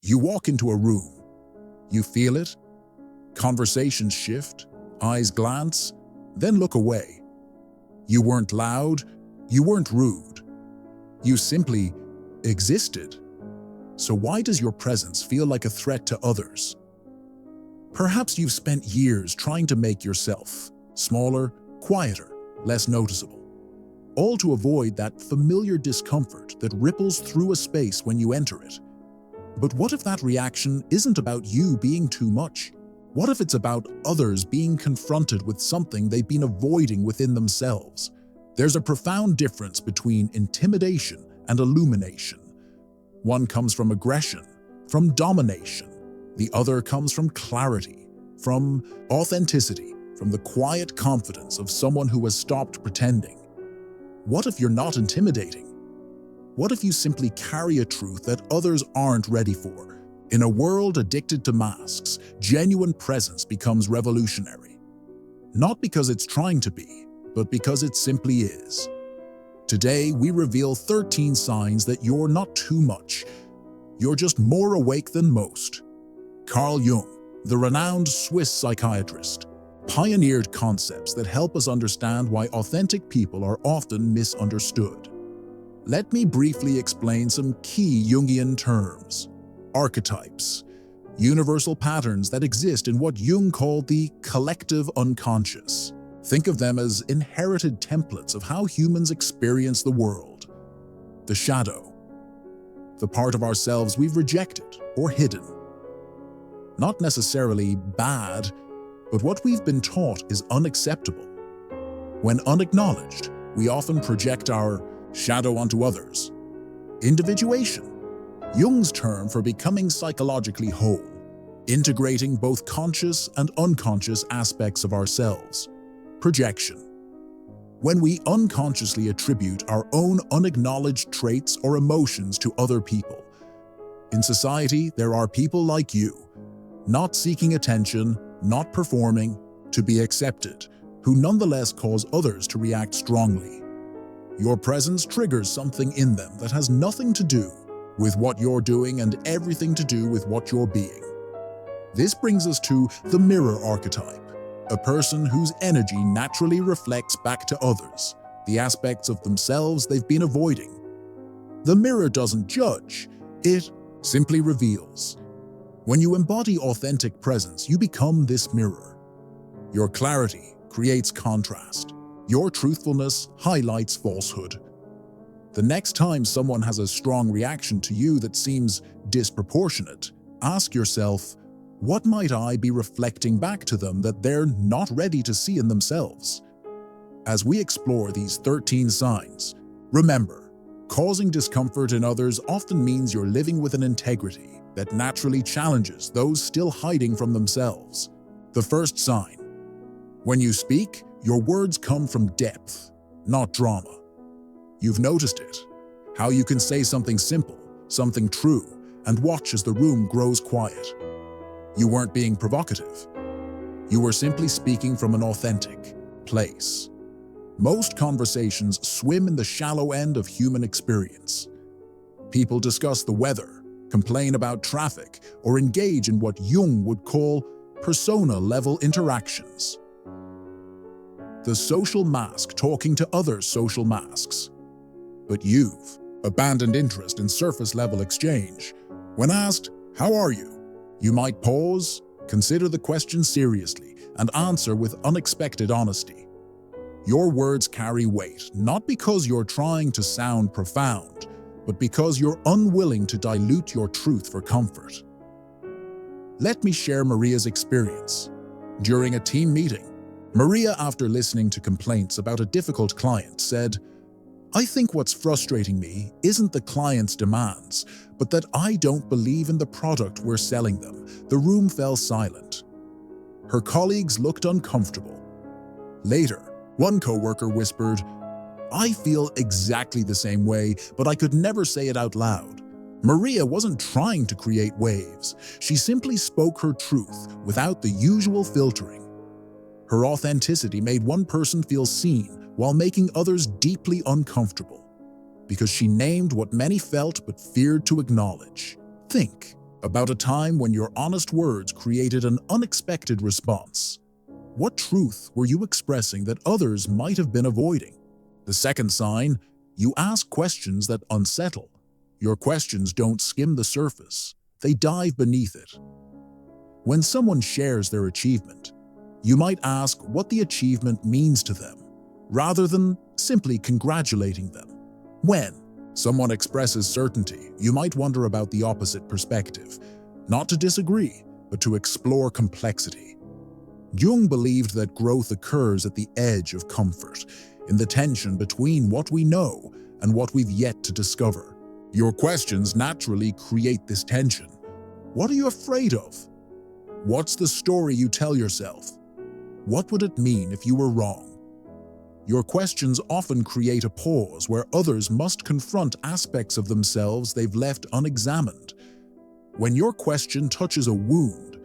You walk into a room. You feel it. Conversations shift, eyes glance, then look away. You weren't loud, you weren't rude. You simply existed. So why does your presence feel like a threat to others? Perhaps you've spent years trying to make yourself smaller, quieter, less noticeable, all to avoid that familiar discomfort that ripples through a space when you enter it. But what if that reaction isn't about you being too much? What if it's about others being confronted with something they've been avoiding within themselves? There's a profound difference between intimidation and illumination. One comes from aggression, from domination. The other comes from clarity, from authenticity, from the quiet confidence of someone who has stopped pretending. What if you're not intimidating? What if you simply carry a truth that others aren't ready for? In a world addicted to masks, genuine presence becomes revolutionary. Not because it's trying to be, but because it simply is. Today, we reveal 13 signs that you're not too much. You're just more awake than most. Carl Jung, the renowned Swiss psychiatrist, pioneered concepts that help us understand why authentic people are often misunderstood. Let me briefly explain some key Jungian terms. Archetypes, universal patterns that exist in what Jung called the collective unconscious. Think of them as inherited templates of how humans experience the world. The shadow, the part of ourselves we've rejected or hidden. Not necessarily bad, but what we've been taught is unacceptable. When unacknowledged, we often project our shadow onto others. Individuation, Jung's term for becoming psychologically whole, integrating both conscious and unconscious aspects of ourselves. Projection, when we unconsciously attribute our own unacknowledged traits or emotions to other people. In society, there are people like you, not seeking attention, not performing, to be accepted, who nonetheless cause others to react strongly. Your presence triggers something in them that has nothing to do with what you're doing and everything to do with what you're being. This brings us to the mirror archetype, a person whose energy naturally reflects back to others, the aspects of themselves they've been avoiding. The mirror doesn't judge, it simply reveals. When you embody authentic presence, you become this mirror. Your clarity creates contrast. Your truthfulness highlights falsehood. The next time someone has a strong reaction to you that seems disproportionate, ask yourself, what might I be reflecting back to them that they're not ready to see in themselves? As we explore these 13 signs, remember, causing discomfort in others often means you're living with an integrity that naturally challenges those still hiding from themselves. The first sign: when you speak, your words come from depth, not drama. You've noticed it, how you can say something simple, something true, and watch as the room grows quiet. You weren't being provocative. You were simply speaking from an authentic place. Most conversations swim in the shallow end of human experience. People discuss the weather, complain about traffic, or engage in what Jung would call persona-level interactions. The social mask talking to other social masks. But you've abandoned interest in surface-level exchange. When asked, "How are you?" you might pause, consider the question seriously, and answer with unexpected honesty. Your words carry weight, not because you're trying to sound profound, but because you're unwilling to dilute your truth for comfort. Let me share Maria's experience. During a team meeting, Maria, after listening to complaints about a difficult client, said, "I think what's frustrating me isn't the client's demands, but that I don't believe in the product we're selling them." The room fell silent. Her colleagues looked uncomfortable. Later, one coworker whispered, "I feel exactly the same way, but I could never say it out loud." Maria wasn't trying to create waves. She simply spoke her truth without the usual filtering. Her authenticity made one person feel seen while making others deeply uncomfortable, because she named what many felt but feared to acknowledge. Think, about a time when your honest words created an unexpected response. What truth were you expressing that others might have been avoiding? The second sign, you ask questions that unsettle. Your questions don't skim the surface, they dive beneath it. When someone shares their achievement, you might ask what the achievement means to them, rather than simply congratulating them. When someone expresses certainty, you might wonder about the opposite perspective, not to disagree, but to explore complexity. Jung believed that growth occurs at the edge of comfort, in the tension between what we know and what we've yet to discover. Your questions naturally create this tension. What are you afraid of? What's the story you tell yourself? What would it mean if you were wrong? Your questions often create a pause where others must confront aspects of themselves they've left unexamined. When your question touches a wound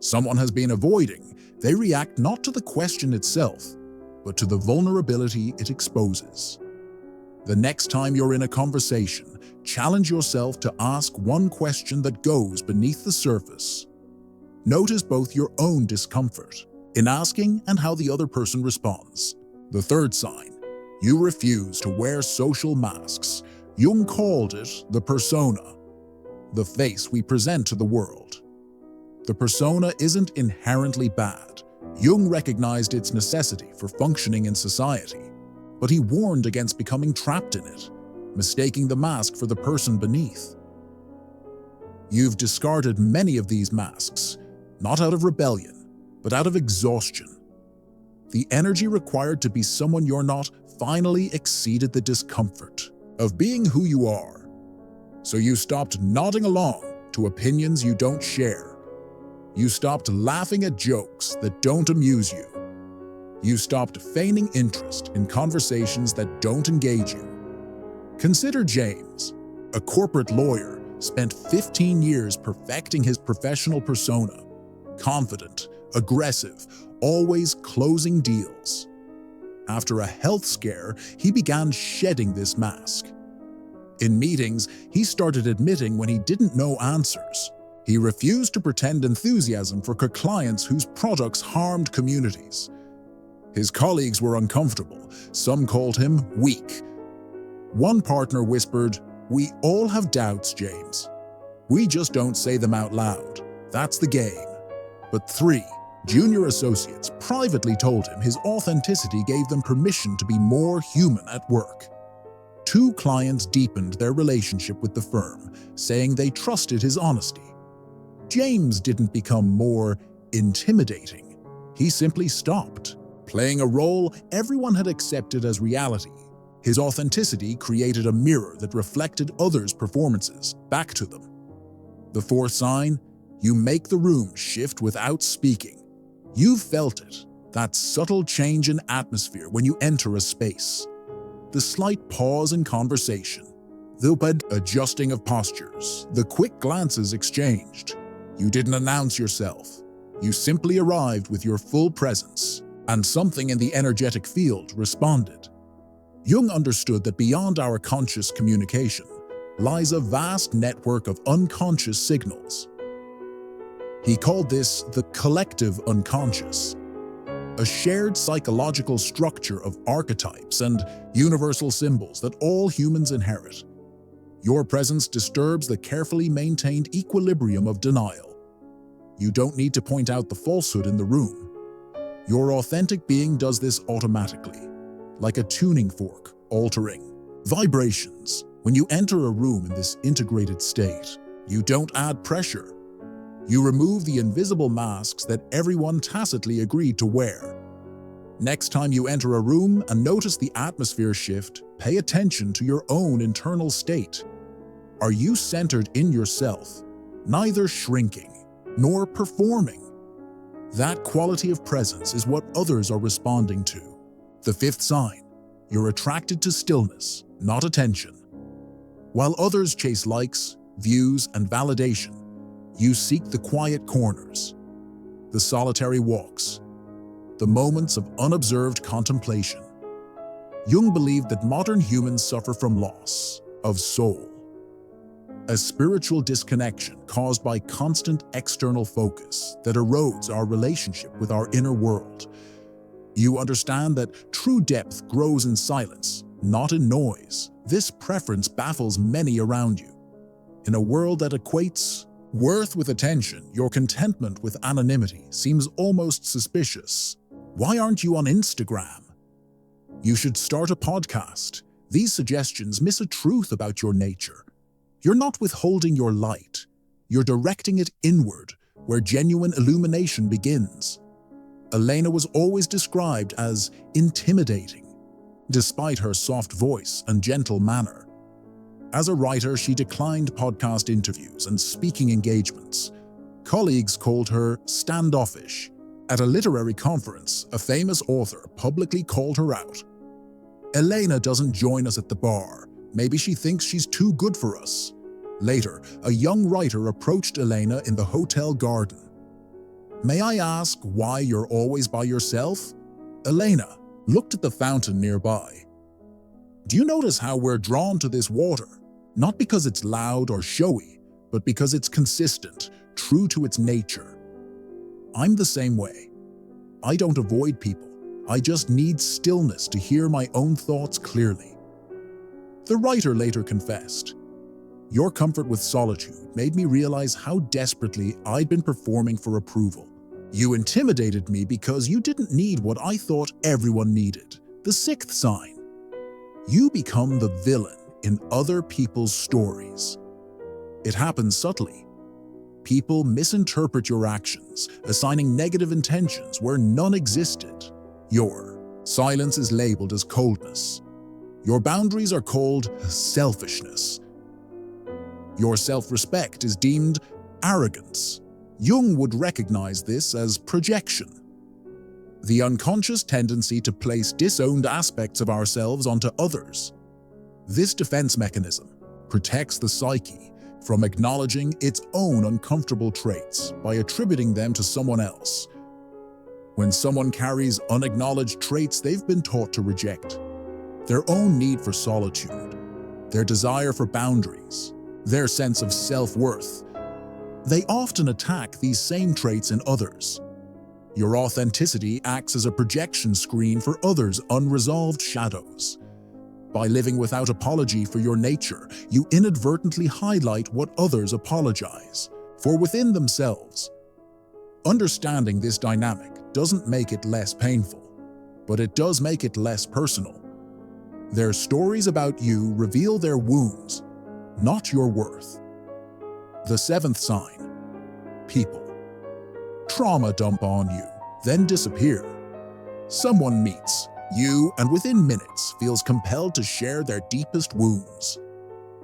someone has been avoiding, they react not to the question itself, but to the vulnerability it exposes. The next time you're in a conversation, challenge yourself to ask one question that goes beneath the surface. Notice both your own discomfort in asking and how the other person responds. The third sign, you refuse to wear social masks. Jung called it the persona, the face we present to the world. The persona isn't inherently bad. Jung recognized its necessity for functioning in society, but he warned against becoming trapped in it, mistaking the mask for the person beneath. You've discarded many of these masks, not out of rebellion, but out of exhaustion. The energy required to be someone you're not finally exceeded the discomfort of being who you are. So you stopped nodding along to opinions you don't share. You stopped laughing at jokes that don't amuse you. You stopped feigning interest in conversations that don't engage you. Consider James, a corporate lawyer, spent 15 years perfecting his professional persona. Confident, aggressive, always closing deals. After a health scare, he began shedding this mask. In meetings, he started admitting when he didn't know answers. He refused to pretend enthusiasm for clients whose products harmed communities. His colleagues were uncomfortable. Some called him weak. One partner whispered, "We all have doubts, James. We just don't say them out loud. That's the game." But 3 junior associates privately told him his authenticity gave them permission to be more human at work. 2 clients deepened their relationship with the firm, saying they trusted his honesty. James didn't become more intimidating. He simply stopped playing a role everyone had accepted as reality. His authenticity created a mirror that reflected others' performances back to them. The 4th sign, you make the room shift without speaking. You've felt it, that subtle change in atmosphere when you enter a space. The slight pause in conversation, the adjusting of postures, the quick glances exchanged. You didn't announce yourself. You simply arrived with your full presence, and something in the energetic field responded. Jung understood that beyond our conscious communication lies a vast network of unconscious signals. He called this the collective unconscious, a shared psychological structure of archetypes and universal symbols that all humans inherit. Your presence disturbs the carefully maintained equilibrium of denial. You don't need to point out the falsehood in the room. Your authentic being does this automatically, like a tuning fork, altering vibrations. When you enter a room in this integrated state, you don't add pressure. You remove the invisible masks that everyone tacitly agreed to wear. Next time you enter a room and notice the atmosphere shift, pay attention to your own internal state. Are you centered in yourself, neither shrinking nor performing? That quality of presence is what others are responding to. The 5th sign, you're attracted to stillness, not attention. While others chase likes, views, and validation, you seek the quiet corners, the solitary walks, the moments of unobserved contemplation. Jung believed that modern humans suffer from loss of soul. a spiritual disconnection caused by constant external focus that erodes our relationship with our inner world. You understand that true depth grows in silence, not in noise. This preference baffles many around you. In a world that equates worth with attention, your contentment with anonymity seems almost suspicious. Why aren't you on Instagram? You should start a podcast. These suggestions miss a truth about your nature. You're not withholding your light. You're directing it inward, where genuine illumination begins. Elena was always described as intimidating, despite her soft voice and gentle manner. As a writer, she declined podcast interviews and speaking engagements. Colleagues called her standoffish. At a literary conference, a famous author publicly called her out. Elena doesn't join us at the bar. Maybe she thinks she's too good for us. Later, a young writer approached Elena in the hotel garden. May I ask why you're always by yourself? Elena looked at the fountain nearby. Do you notice how we're drawn to this water? Not because it's loud or showy, but because it's consistent, true to its nature. I'm the same way. I don't avoid people. I just need stillness to hear my own thoughts clearly. The writer later confessed, your comfort with solitude made me realize how desperately I'd been performing for approval. You intimidated me because you didn't need what I thought everyone needed, the sixth sign. You become the villain in other people's stories. It happens subtly. People misinterpret your actions, assigning negative intentions where none existed. Your silence is labeled as coldness. Your boundaries are called selfishness. Your self-respect is deemed arrogance. Jung would recognize this as projection, the unconscious tendency to place disowned aspects of ourselves onto others. This defense mechanism protects the psyche from acknowledging its own uncomfortable traits by attributing them to someone else. When someone carries unacknowledged traits they've been taught to reject, their own need for solitude, their desire for boundaries, their sense of self-worth, they often attack these same traits in others. Your authenticity acts as a projection screen for others' unresolved shadows. By living without apology for your nature, you inadvertently highlight what others apologize for within themselves. Understanding this dynamic doesn't make it less painful, but it does make it less personal. Their stories about you reveal their wounds, not your worth. The seventh sign, people. Trauma dump on you, then disappear. Someone meets you and within minutes feels compelled to share their deepest wounds.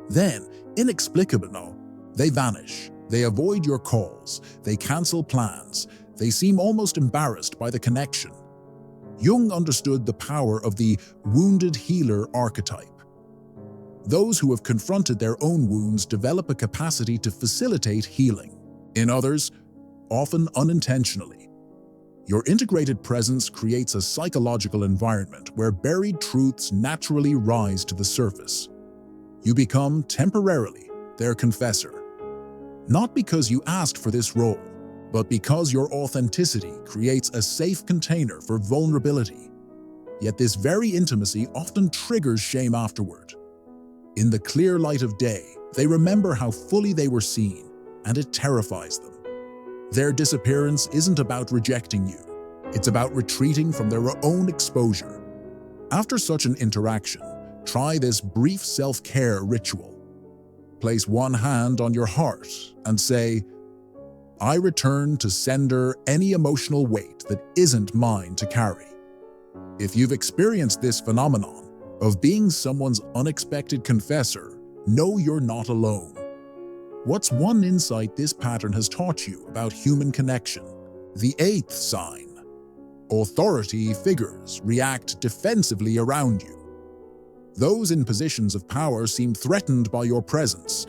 Then, inexplicably, they vanish. They avoid your calls. They cancel plans. They seem almost embarrassed by the connection. Jung understood the power of the wounded healer archetype. Those who have confronted their own wounds develop a capacity to facilitate healing. In others, often unintentionally, your integrated presence creates a psychological environment where buried truths naturally rise to the surface. You become, temporarily, their confessor. Not because you asked for this role, but because your authenticity creates a safe container for vulnerability. Yet this very intimacy often triggers shame afterward. In the clear light of day, they remember how fully they were seen, and it terrifies them. Their disappearance isn't about rejecting you. It's about retreating from their own exposure. After such an interaction, try this brief self-care ritual. Place one hand on your heart and say, I return to sender any emotional weight that isn't mine to carry. If you've experienced this phenomenon of being someone's unexpected confessor, know you're not alone. What's one insight this pattern has taught you about human connection? The eighth sign. Authority figures react defensively around you. Those in positions of power seem threatened by your presence,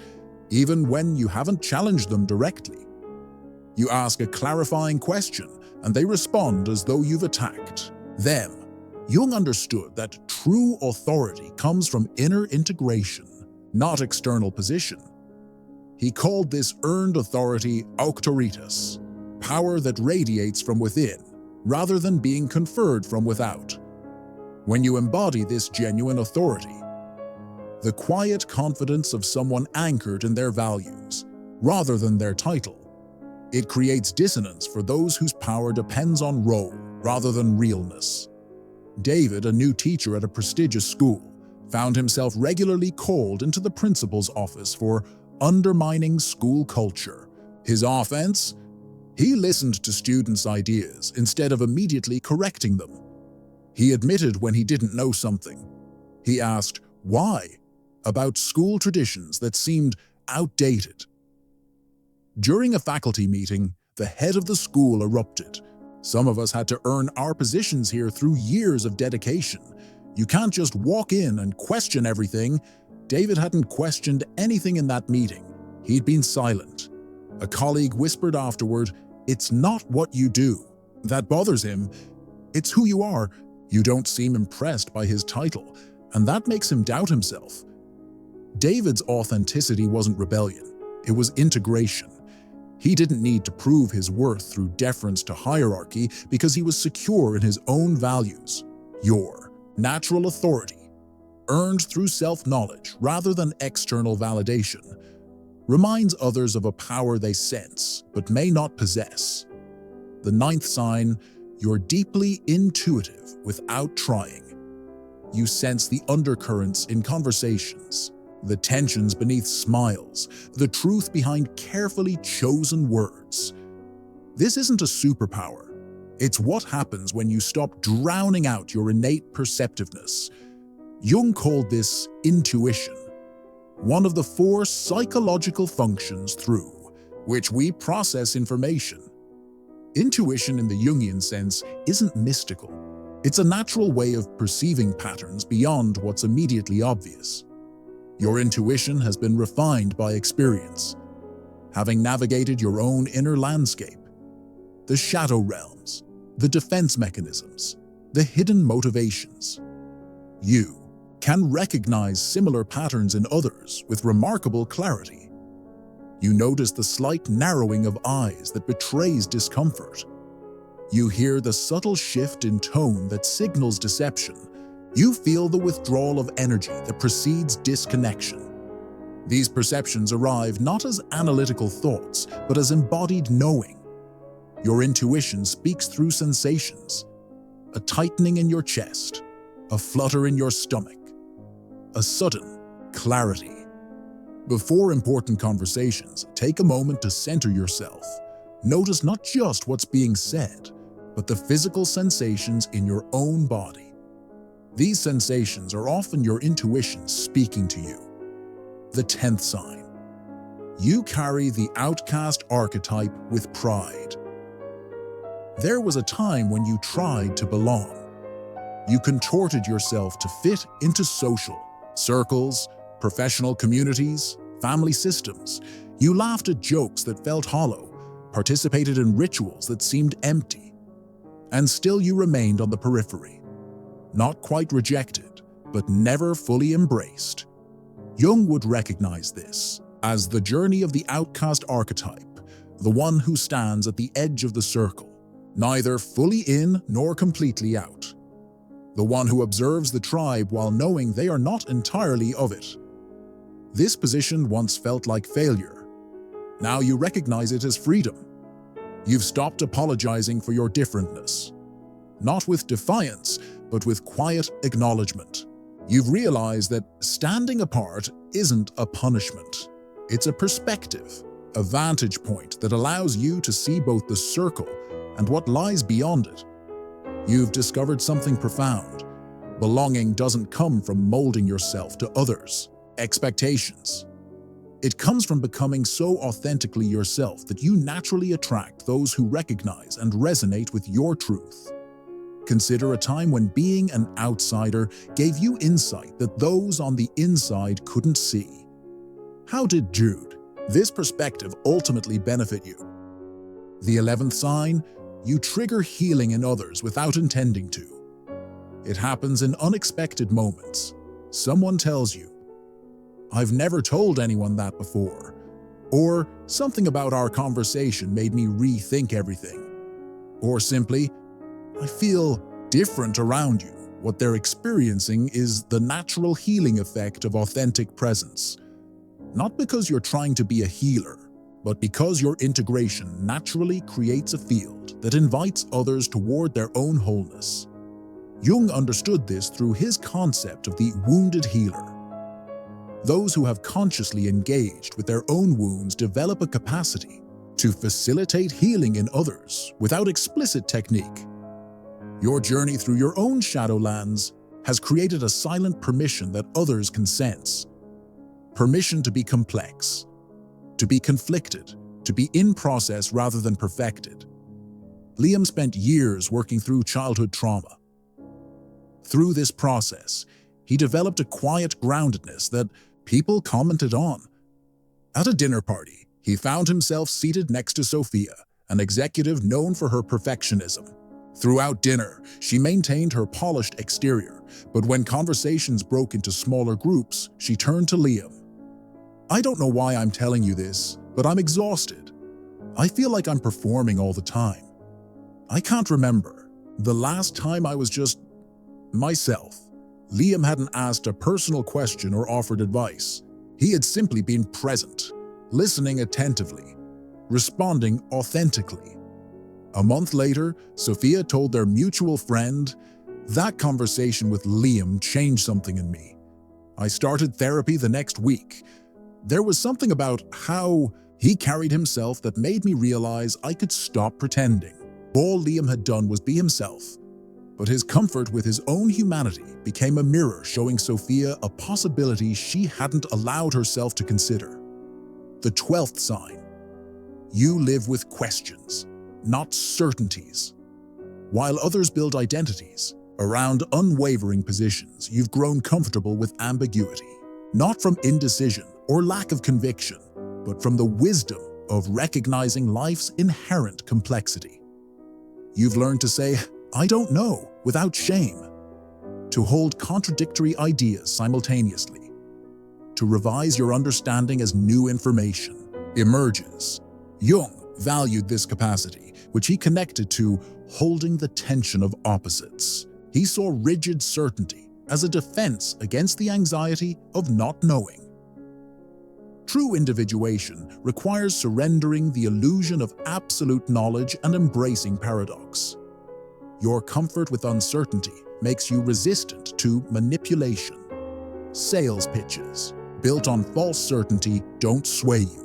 even when you haven't challenged them directly. You ask a clarifying question, and they respond as though you've attacked them. Jung understood that true authority comes from inner integration, not external position. He called this earned authority auctoritas, power that radiates from within, rather than being conferred from without. When you embody this genuine authority, the quiet confidence of someone anchored in their values, rather than their title, it creates dissonance for those whose power depends on role rather than realness. David, a new teacher at a prestigious school, found himself regularly called into the principal's office for undermining school culture. His offense? He listened to students' ideas instead of immediately correcting them. He admitted when he didn't know something. He asked, why? About school traditions that seemed outdated. During a faculty meeting, the head of the school erupted. Some of us had to earn our positions here through years of dedication. You can't just walk in and question everything. David hadn't questioned anything in that meeting. He'd been silent. A colleague whispered afterward, "It's not what you do that bothers him. It's who you are." You don't seem impressed by his title, and that makes him doubt himself. David's authenticity wasn't rebellion. It was integration. He didn't need to prove his worth through deference to hierarchy because he was secure in his own values. Your natural authority, earned through self-knowledge rather than external validation, reminds others of a power they sense but may not possess. The 9th sign, you're deeply intuitive without trying. You sense the undercurrents in conversations, the tensions beneath smiles, the truth behind carefully chosen words. This isn't a superpower. It's what happens when you stop drowning out your innate perceptiveness. Jung called this intuition, one of the 4 psychological functions through which we process information. Intuition in the Jungian sense isn't mystical. It's a natural way of perceiving patterns beyond what's immediately obvious. Your intuition has been refined by experience, having navigated your own inner landscape, the shadow realms, the defense mechanisms, the hidden motivations. You can recognize similar patterns in others with remarkable clarity. You notice the slight narrowing of eyes that betrays discomfort. You hear the subtle shift in tone that signals deception. You feel the withdrawal of energy that precedes disconnection. These perceptions arrive not as analytical thoughts, but as embodied knowing. Your intuition speaks through sensations, a tightening in your chest, a flutter in your stomach, a sudden clarity. Before important conversations, take a moment to center yourself. Notice not just what's being said, but the physical sensations in your own body. These sensations are often your intuition speaking to you. The 10th sign. You carry the outcast archetype with pride. There was a time when you tried to belong. You contorted yourself to fit into social circles, professional communities, family systems. You laughed at jokes that felt hollow, participated in rituals that seemed empty. And still you remained on the periphery. Not quite rejected, but never fully embraced. Jung would recognize this as the journey of the outcast archetype, the one who stands at the edge of the circle, neither fully in nor completely out. The one who observes the tribe while knowing they are not entirely of it. This position once felt like failure. Now you recognize it as freedom. You've stopped apologizing for your differentness. Not with defiance, but with quiet acknowledgement. You've realized that standing apart isn't a punishment. It's a perspective, a vantage point that allows you to see both the circle and what lies beyond it. You've discovered something profound. Belonging doesn't come from molding yourself to others' expectations. It comes from becoming so authentically yourself that you naturally attract those who recognize and resonate with your truth. Consider a time when being an outsider gave you insight that those on the inside couldn't see. How did this perspective ultimately benefit you? The 11th sign, you trigger healing in others without intending to. It happens in unexpected moments. Someone tells you, "I've never told anyone that before," Or something about our conversation made me rethink everything. Or simply, I feel different around you. What they're experiencing is the natural healing effect of authentic presence. Not because you're trying to be a healer, but because your integration naturally creates a field that invites others toward their own wholeness. Jung understood this through his concept of the wounded healer. Those who have consciously engaged with their own wounds develop a capacity to facilitate healing in others without explicit technique. Your journey through your own shadowlands has created a silent permission that others can sense. Permission to be complex, to be conflicted, to be in process rather than perfected. Liam spent years working through childhood trauma. Through this process, he developed a quiet groundedness that people commented on. At a dinner party, he found himself seated next to Sophia, an executive known for her perfectionism. Throughout dinner, she maintained her polished exterior, but when conversations broke into smaller groups, she turned to Liam. "I don't know why I'm telling you this, but I'm exhausted. I feel like I'm performing all the time. I can't remember the last time I was just myself." Liam hadn't asked a personal question or offered advice. He had simply been present, listening attentively, responding authentically. A month later, Sophia told their mutual friend, "That conversation with Liam changed something in me. I started therapy the next week. There was something about how he carried himself that made me realize I could stop pretending. All Liam had done was be himself. But his comfort with his own humanity became a mirror showing Sophia a possibility she hadn't allowed herself to consider. The 12th sign. You live with questions, not certainties. While others build identities around unwavering positions, you've grown comfortable with ambiguity, not from indecision or lack of conviction, but from the wisdom of recognizing life's inherent complexity. You've learned to say, "I don't know," without shame, to hold contradictory ideas simultaneously, to revise your understanding as new information emerges. Jung valued this capacity, which he connected to holding the tension of opposites. He saw rigid certainty as a defense against the anxiety of not knowing. True individuation requires surrendering the illusion of absolute knowledge and embracing paradox. Your comfort with uncertainty makes you resistant to manipulation. Sales pitches built on false certainty don't sway you.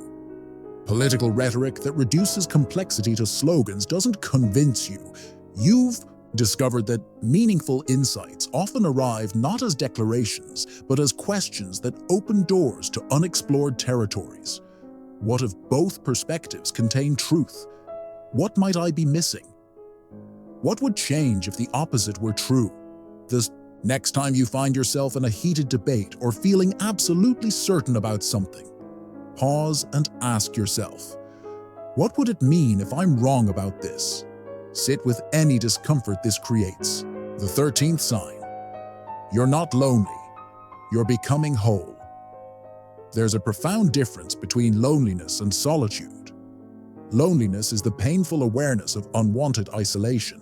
Political rhetoric that reduces complexity to slogans doesn't convince you. You've discovered that meaningful insights often arrive not as declarations, but as questions that open doors to unexplored territories. What if both perspectives contain truth? What might I be missing? What would change if the opposite were true? The next time you find yourself in a heated debate or feeling absolutely certain about something, pause and ask yourself, what would it mean if I'm wrong about this? Sit with any discomfort this creates. The 13th sign. You're not lonely. You're becoming whole. There's a profound difference between loneliness and solitude. Loneliness is the painful awareness of unwanted isolation.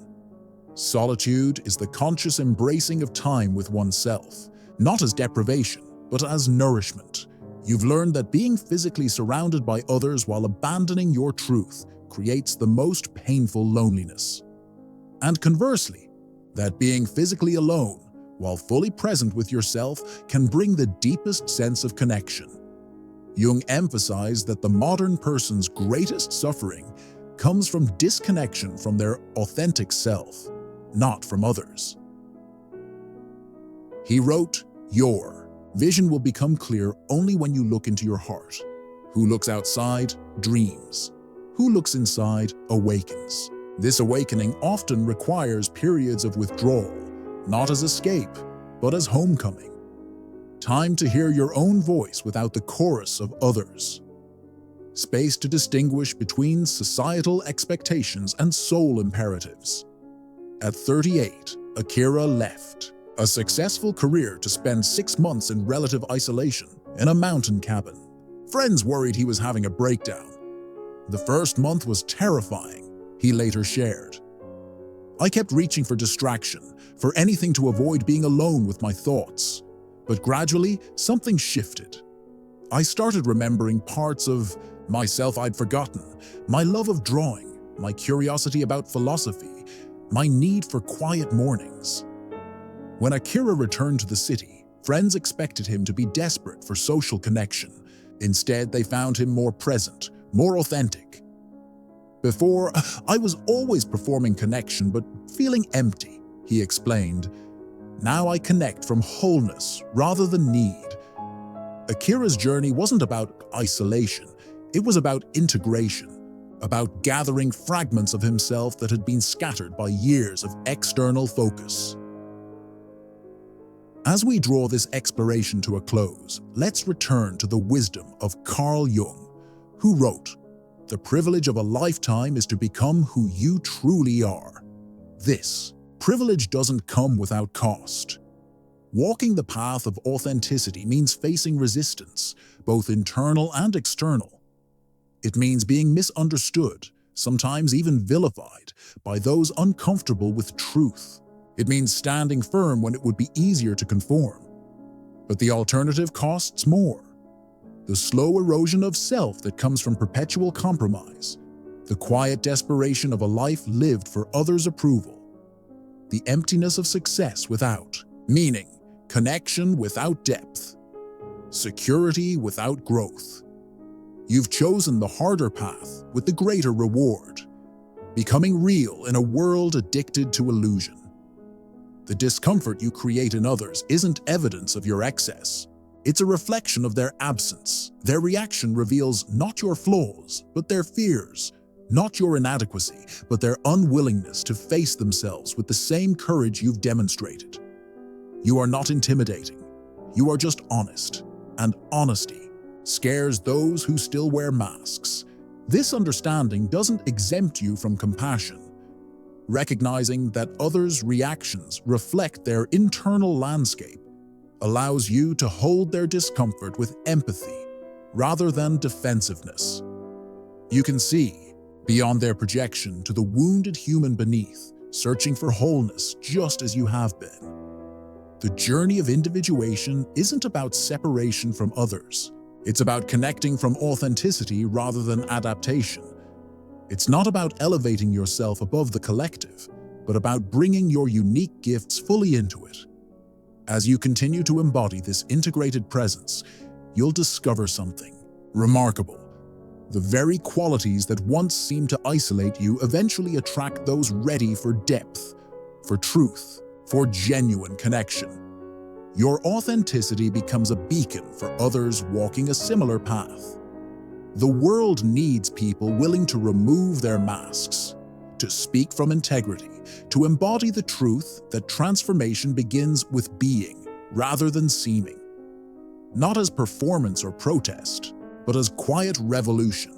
Solitude is the conscious embracing of time with oneself, not as deprivation, but as nourishment. You've learned that being physically surrounded by others while abandoning your truth creates the most painful loneliness. And conversely, that being physically alone while fully present with yourself can bring the deepest sense of connection. Jung emphasized that the modern person's greatest suffering comes from disconnection from their authentic self, not from others. He wrote, "Your vision will become clear only when you look into your heart. Who looks outside dreams. Who looks inside awakens." This awakening often requires periods of withdrawal, not as escape, but as homecoming. Time to hear your own voice without the chorus of others. Space to distinguish between societal expectations and soul imperatives. At 38, Akira left a successful career to spend 6 months in relative isolation in a mountain cabin. Friends worried he was having a breakdown. The first month was terrifying, he later shared. I kept reaching for distraction, for anything to avoid being alone with my thoughts. But gradually, something shifted. I started remembering parts of myself I'd forgotten, my love of drawing, my curiosity about philosophy, my need for quiet mornings. When Akira returned to the city, friends expected him to be desperate for social connection. Instead, they found him more present, more authentic. Before, I was always performing connection but feeling empty, he explained. Now I connect from wholeness rather than need. Akira's journey wasn't about isolation, it was about integration, about gathering fragments of himself that had been scattered by years of external focus. As we draw this exploration to a close, let's return to the wisdom of Carl Jung, who wrote, "The privilege of a lifetime is to become who you truly are." This privilege doesn't come without cost. Walking the path of authenticity means facing resistance, both internal and external. It means being misunderstood, sometimes even vilified, by those uncomfortable with truth. It means standing firm when it would be easier to conform. But the alternative costs more. The slow erosion of self that comes from perpetual compromise, the quiet desperation of a life lived for others' approval, the emptiness of success without meaning, connection without depth, security without growth. You've chosen the harder path with the greater reward, becoming real in a world addicted to illusion. The discomfort you create in others isn't evidence of your excess. It's a reflection of their absence. Their reaction reveals not your flaws, but their fears, not your inadequacy, but their unwillingness to face themselves with the same courage you've demonstrated. You are not intimidating. You are just honest, and honesty scares those who still wear masks. This understanding doesn't exempt you from compassion. Recognizing that others' reactions reflect their internal landscape allows you to hold their discomfort with empathy rather than defensiveness. You can see beyond their projection to the wounded human beneath, searching for wholeness just as you have been. The journey of individuation isn't about separation from others. It's about connecting from authenticity rather than adaptation. It's not about elevating yourself above the collective, but about bringing your unique gifts fully into it. As you continue to embody this integrated presence, you'll discover something remarkable. The very qualities that once seemed to isolate you eventually attract those ready for depth, for truth, for genuine connection. Your authenticity becomes a beacon for others walking a similar path. The world needs people willing to remove their masks, to speak from integrity, to embody the truth that transformation begins with being rather than seeming. Not as performance or protest, but as quiet revolution,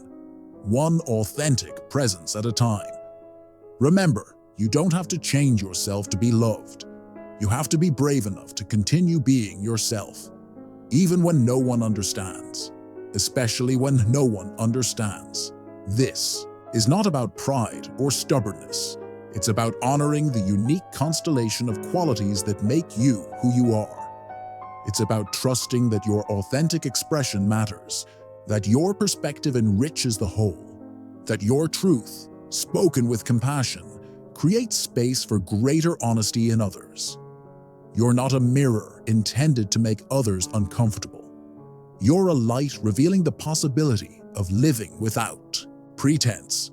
one authentic presence at a time. Remember, you don't have to change yourself to be loved. You have to be brave enough to continue being yourself, even when no one understands, especially when no one understands. This is not about pride or stubbornness. It's about honoring the unique constellation of qualities that make you who you are. It's about trusting that your authentic expression matters, that your perspective enriches the whole, that your truth, spoken with compassion, creates space for greater honesty in others. You're not a mirror intended to make others uncomfortable. You're a light revealing the possibility of living without pretense.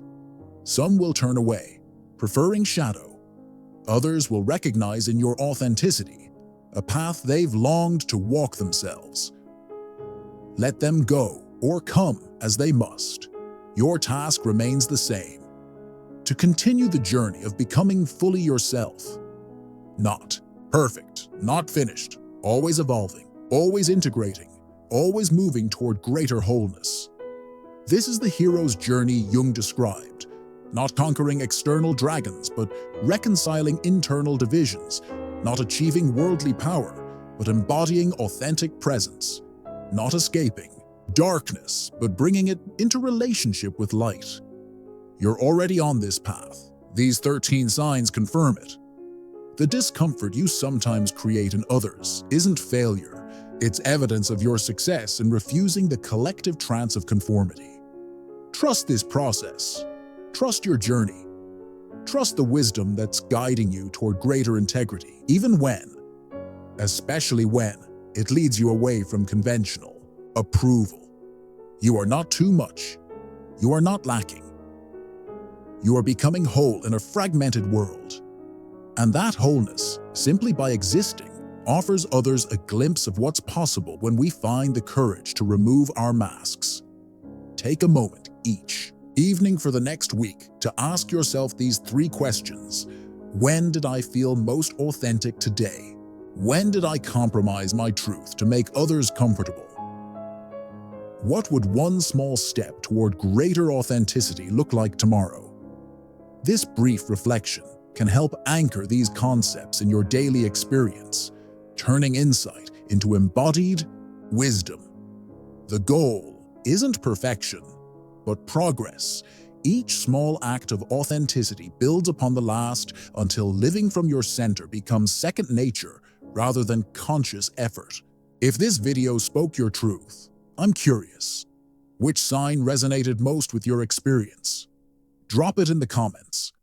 Some will turn away, preferring shadow. Others will recognize in your authenticity a path they've longed to walk themselves. Let them go or come as they must. Your task remains the same: to continue the journey of becoming fully yourself. Not perfect, not finished, always evolving, always integrating, always moving toward greater wholeness. This is the hero's journey Jung described, not conquering external dragons, but reconciling internal divisions, not achieving worldly power, but embodying authentic presence, not escaping, darkness, but bringing it into relationship with light. You're already on this path. These 13 signs confirm it. The discomfort you sometimes create in others isn't failure. It's evidence of your success in refusing the collective trance of conformity. Trust this process. Trust your journey. Trust the wisdom that's guiding you toward greater integrity, even when, especially when, it leads you away from conventional approval. You are not too much. You are not lacking. You are becoming whole in a fragmented world. And that wholeness, simply by existing, offers others a glimpse of what's possible when we find the courage to remove our masks. Take a moment each evening for the next week to ask yourself these 3 questions. When did I feel most authentic today? When did I compromise my truth to make others comfortable? What would one small step toward greater authenticity look like tomorrow? This brief reflection can help anchor these concepts in your daily experience, turning insight into embodied wisdom. The goal isn't perfection, but progress. Each small act of authenticity builds upon the last until living from your center becomes second nature rather than conscious effort. If this video spoke your truth, I'm curious, which sign resonated most with your experience? Drop it in the comments.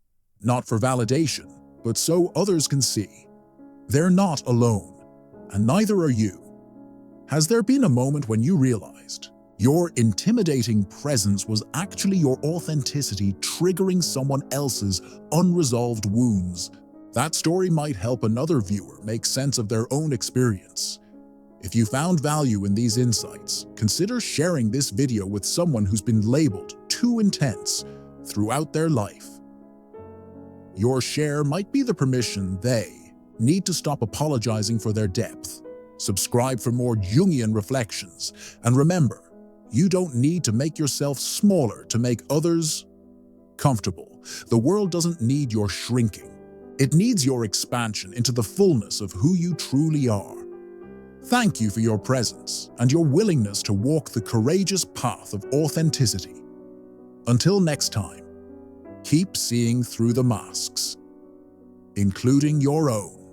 Not for validation, but so others can see. They're not alone, and neither are you. Has there been a moment when you realized your intimidating presence was actually your authenticity triggering someone else's unresolved wounds? That story might help another viewer make sense of their own experience. If you found value in these insights, consider sharing this video with someone who's been labeled too intense throughout their life. Your share might be the permission they need to stop apologizing for their depth. Subscribe for more Jungian reflections, and remember, you don't need to make yourself smaller to make others comfortable. The world doesn't need your shrinking. It needs your expansion into the fullness of who you truly are. Thank you for your presence and your willingness to walk the courageous path of authenticity. Until next time, keep seeing through the masks, including your own.